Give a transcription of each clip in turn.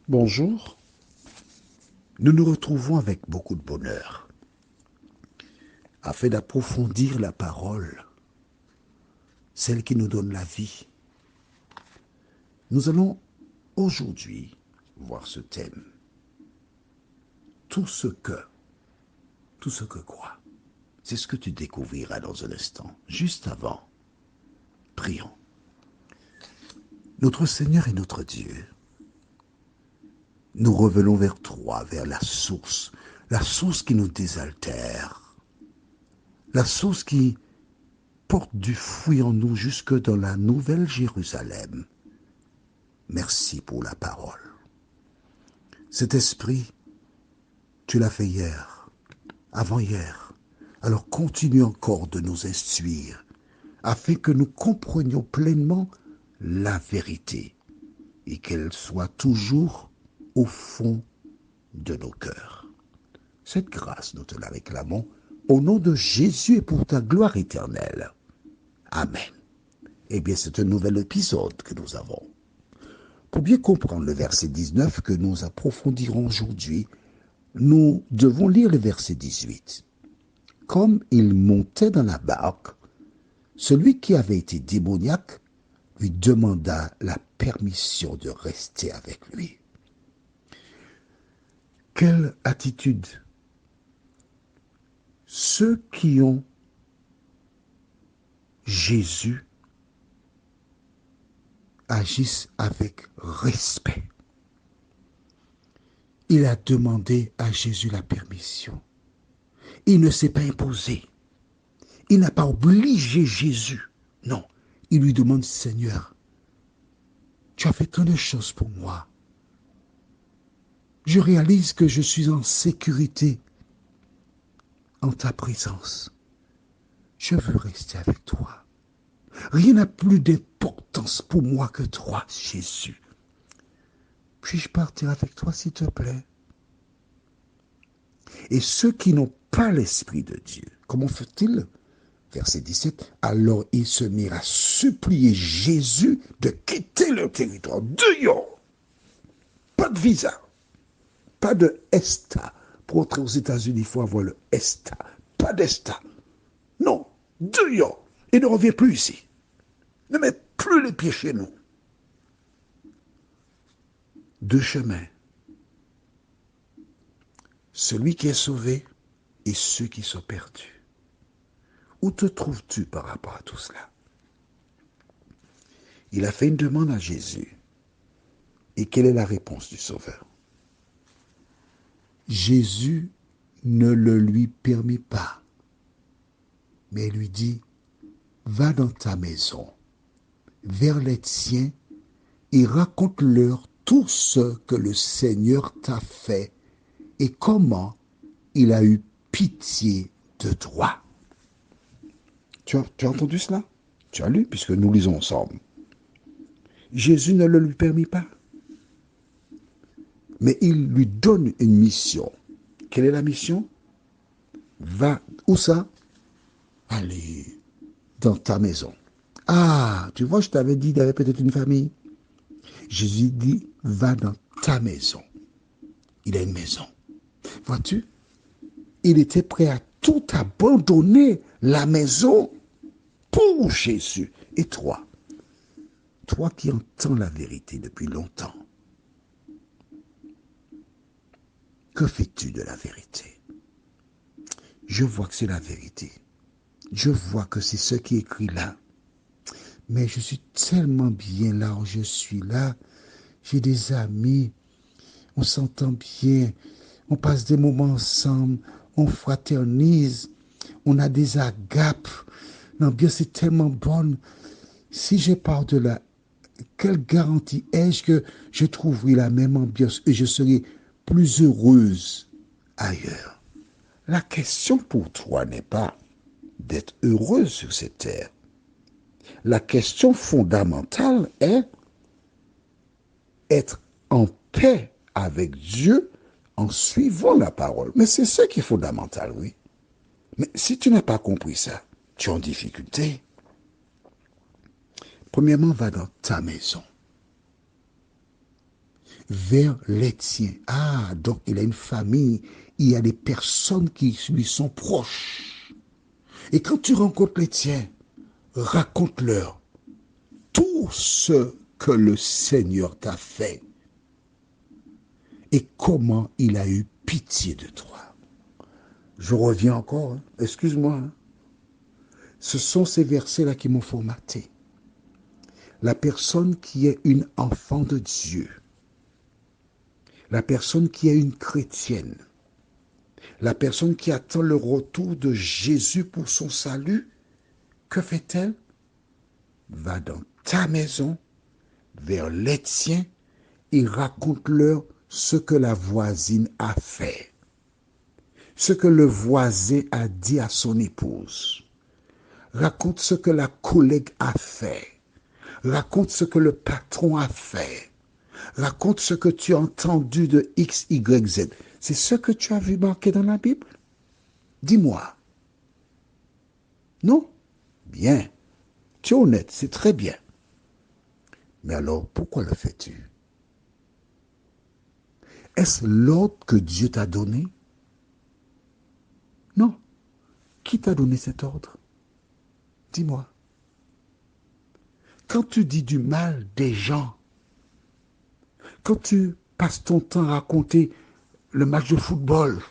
Bonjour, nous nous retrouvons avec beaucoup de bonheur afin d'approfondir la parole, celle qui nous donne la vie. Nous allons aujourd'hui voir ce thème. Tout ce que croit. C'est ce que tu découvriras dans un instant. Juste avant, prions. Notre Seigneur et notre Dieu, nous revenons vers toi, vers la source qui nous désaltère, la source qui porte du fruit en nous jusque dans la nouvelle Jérusalem. Merci pour la parole. Cet esprit, tu l'as fait hier, avant-hier. Alors continue encore de nous instruire afin que nous comprenions pleinement la vérité et qu'elle soit toujours au fond de nos cœurs. Cette grâce, nous te la réclamons au nom de Jésus et pour ta gloire éternelle. Amen. Eh bien, c'est un nouvel épisode que nous avons. Pour bien comprendre le verset 19 que nous approfondirons aujourd'hui, nous devons lire le verset 18. Comme il montait dans la barque, celui qui avait été démoniaque lui demanda la permission de rester avec lui. Quelle attitude! Ceux qui ont Jésus agissent avec respect. Il a demandé à Jésus la permission. Il ne s'est pas imposé. Il n'a pas obligé Jésus. Non, il lui demande, Seigneur, tu as fait tant de choses pour moi. Je réalise que je suis en sécurité en ta présence. Je veux rester avec toi. Rien n'a plus d'importance pour moi que toi, Jésus. Puis-je partir avec toi, s'il te plaît? Et ceux qui n'ont pas l'Esprit de Dieu, comment fait-il? Verset 17, alors ils se mirent à supplier Jésus de quitter leur territoire. Dehors! Pas de visa, pas de ESTA. Pour entrer aux États-Unis, il faut avoir le ESTA. Pas d'ESTA. Non, dehors! Et ne reviens plus ici. Ne mets plus les pieds chez nous. Deux chemins. Celui qui est sauvé et ceux qui sont perdus. Où te trouves-tu par rapport à tout cela? Il a fait une demande à Jésus. Et quelle est la réponse du Sauveur? Jésus ne le lui permit pas, mais lui dit, va dans ta maison, vers les tiens, et raconte-leur tout ce que le Seigneur t'a fait et comment il a eu pitié de toi. Tu as entendu cela? Tu as lu, puisque nous lisons ensemble. Jésus ne le lui permit pas. Mais il lui donne une mission. Quelle est la mission? Va, où ça? Allez, dans ta maison. Ah, tu vois, je t'avais dit, il y avait peut-être une famille. Jésus dit, va dans ta maison. Il a une maison. Vois-tu? Il était prêt à tout abandonner, la maison, pour Jésus. Et toi qui entends la vérité depuis longtemps, que fais-tu de la vérité? Je vois que c'est la vérité. Je vois que c'est ce qui est écrit là. Mais je suis tellement bien là où je suis là. J'ai des amis. On s'entend bien. On passe des moments ensemble. On fraternise. On a des agapes. L'ambiance est tellement bonne. Si je pars de là, quelle garantie ai-je que je trouverai la même ambiance et je serai plus heureuse ailleurs? La question pour toi n'est pas d'être heureuse sur cette terre. La question fondamentale est être en paix avec Dieu en suivant la parole. Mais c'est ce qui est fondamental, oui. Mais si tu n'as pas compris ça, tu es en difficulté. Premièrement, va dans ta maison. vers les tiens. Ah, donc il a une famille, il y a des personnes qui lui sont proches. Et quand tu rencontres les tiens, raconte-leur tout ce que le Seigneur t'a fait et comment il a eu pitié de toi. Je reviens encore, hein. Excuse-moi. Hein. Ce sont ces versets-là qui m'ont formaté. La personne qui est une enfant de Dieu, la personne qui est une chrétienne, la personne qui attend le retour de Jésus pour son salut, que fait-elle? Va dans ta maison, vers les tiens, et raconte-leur ce que la voisine a fait, ce que le voisin a dit à son épouse. Raconte ce que la collègue a fait. Raconte ce que le patron a fait. Raconte ce que tu as entendu de X, Y, Z. C'est ce que tu as vu marqué dans la Bible? Dis-moi. Non? Bien. Tu es honnête, c'est très bien. Mais alors, pourquoi le fais-tu? Est-ce l'ordre que Dieu t'a donné? Non. Qui t'a donné cet ordre? Dis-moi. Quand tu dis du mal des gens, quand tu passes ton temps à raconter le match de football,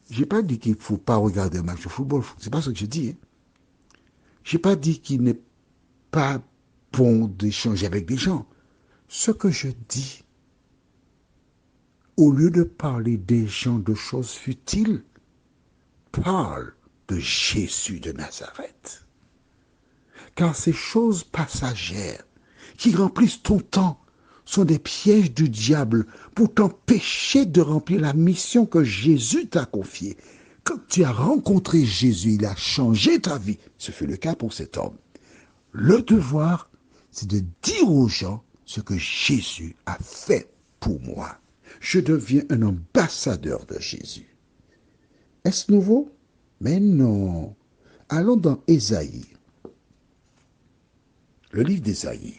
j'ai pas dit qu'il ne faut pas regarder un match de football, c'est pas ce que je dis. Hein. J'ai pas dit qu'il n'est pas bon d'échanger avec des gens. Ce que je dis, au lieu de parler des gens de choses futiles, parle de Jésus de Nazareth. Car ces choses passagères qui remplissent ton temps sont des pièges du diable pour t'empêcher de remplir la mission que Jésus t'a confiée. Quand tu as rencontré Jésus, il a changé ta vie. Ce fut le cas pour cet homme. Le devoir, c'est de dire aux gens ce que Jésus a fait pour moi. Je deviens un ambassadeur de Jésus. Est-ce nouveau? Mais non. Allons dans Ésaïe. Le livre d'Ésaïe.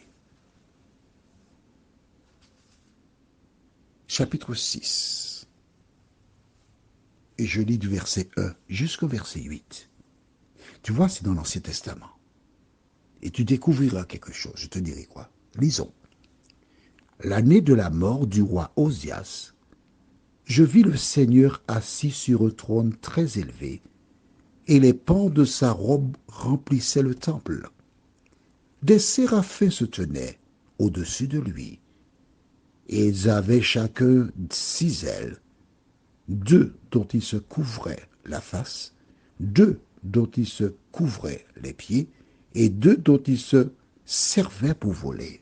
Chapitre 6. Et je lis du verset 1 jusqu'au verset 8. Tu vois, c'est dans l'Ancien Testament. Et tu découvriras quelque chose. Je te dirai quoi. Lisons. L'année de la mort du roi Osias, je vis le Seigneur assis sur un trône très élevé, et les pans de sa robe remplissaient le temple. Des séraphins se tenaient au-dessus de lui, et ils avaient chacun 6 ailes, 2 dont ils se couvraient la face, 2 dont ils se couvraient les pieds, et 2 dont ils se servaient pour voler.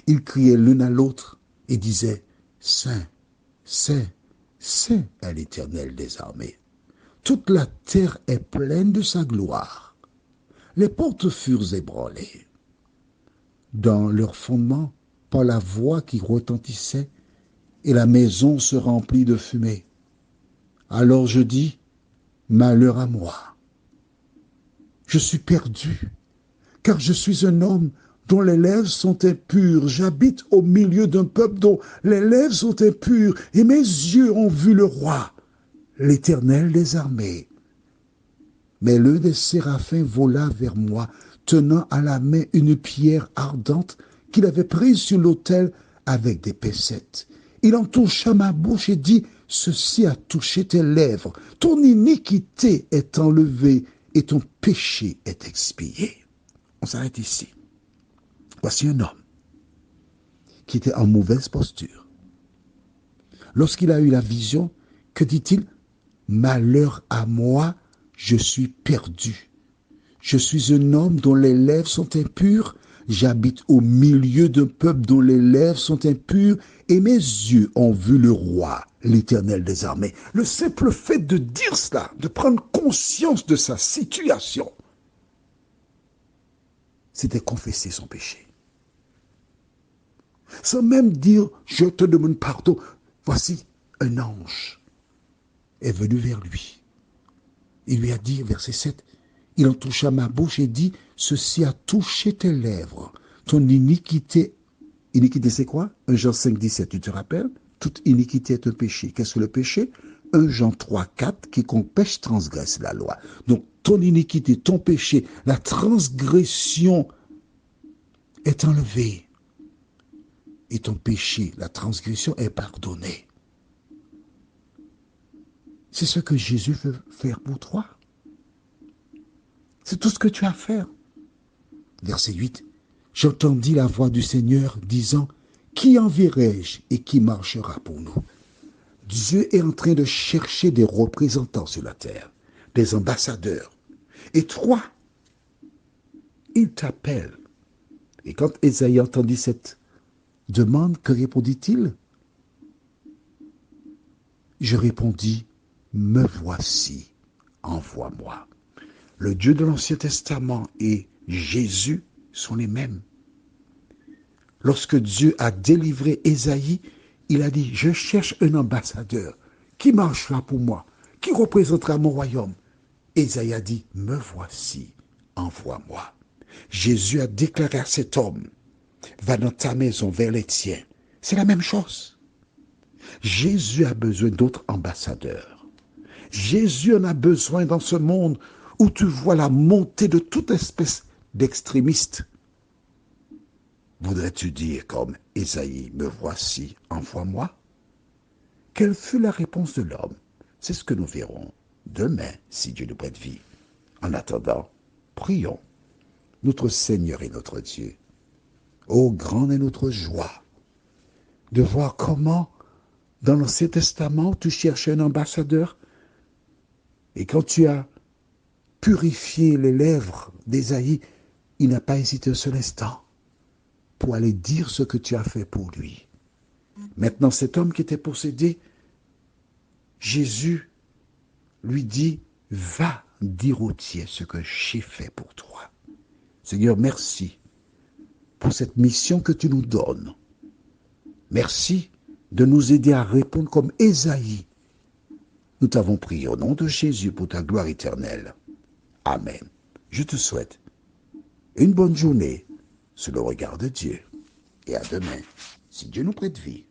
Ils criaient l'un à l'autre et disaient « Saint, Saint, Saint est l'Éternel des armées. Toute la terre est pleine de sa gloire. » Les portes furent ébranlées. Dans leur fondement, par la voix qui retentissait, et la maison se remplit de fumée. Alors je dis, malheur à moi. Je suis perdu, car je suis un homme dont les lèvres sont impures. J'habite au milieu d'un peuple dont les lèvres sont impures, et mes yeux ont vu le roi, l'Éternel des armées. Mais l'un des séraphins vola vers moi, tenant à la main une pierre ardente qu'il avait prise sur l'autel avec des pincettes. Il en toucha ma bouche et dit, « Ceci a touché tes lèvres. Ton iniquité est enlevée et ton péché est expié. » On s'arrête ici. Voici un homme qui était en mauvaise posture. Lorsqu'il a eu la vision, que dit-il? « Malheur à moi, je suis perdu. Je suis un homme dont les lèvres sont impures. J'habite au milieu d'un peuple dont les lèvres sont impures, et mes yeux ont vu le roi, l'Éternel des armées. » Le simple fait de dire cela, de prendre conscience de sa situation, c'était confesser son péché. Sans même dire, je te demande pardon. Voici un ange est venu vers lui. Il lui a dit, verset 7, il en toucha ma bouche et dit, « Ceci a touché tes lèvres. Ton iniquité Iniquité, c'est quoi? 1 Jean 5, 17, tu te rappelles? Toute iniquité est un péché. Qu'est-ce que le péché? 1 Jean 3, 4, quiconque pêche transgresse la loi. Donc, ton iniquité, ton péché, la transgression est enlevée. Et ton péché, la transgression est pardonnée. C'est ce que Jésus veut faire pour toi. C'est tout ce que tu as à faire. Verset 8. J'entendis la voix du Seigneur disant, qui enverrai-je et qui marchera pour nous? Dieu est en train de chercher des représentants sur la terre, des ambassadeurs. Et toi, il t'appelle. Et quand Ésaïe entendit cette demande, que répondit-il? Je répondis, me voici, envoie-moi. Le Dieu de l'Ancien Testament et Jésus sont les mêmes. Lorsque Dieu a délivré Ésaïe, il a dit, je cherche un ambassadeur qui marchera pour moi, qui représentera mon royaume. Ésaïe a dit, me voici, envoie-moi. Jésus a déclaré à cet homme, va dans ta maison vers les tiens. C'est la même chose. Jésus a besoin d'autres ambassadeurs. Jésus en a besoin dans ce monde où tu vois la montée de toute espèce d'extrémistes. Voudrais-tu dire comme Ésaïe, me voici, envoie-moi? Quelle fut la réponse de l'homme? C'est ce que nous verrons demain, si Dieu nous prête vie. En attendant, prions. Notre Seigneur et notre Dieu, ô grande est notre joie de voir comment, dans l'Ancien Testament, tu cherchais un ambassadeur et quand tu as purifié les lèvres d'Ésaïe, il n'a pas hésité un seul instant pour aller dire ce que tu as fait pour lui. Maintenant, cet homme qui était possédé, Jésus lui dit, va dire au tien ce que j'ai fait pour toi. Seigneur, merci pour cette mission que tu nous donnes. Merci de nous aider à répondre comme Ésaïe. Nous t'avons prié au nom de Jésus pour ta gloire éternelle. Amen. Je te souhaite une bonne journée sous le regard de Dieu. Et à demain, si Dieu nous prête vie.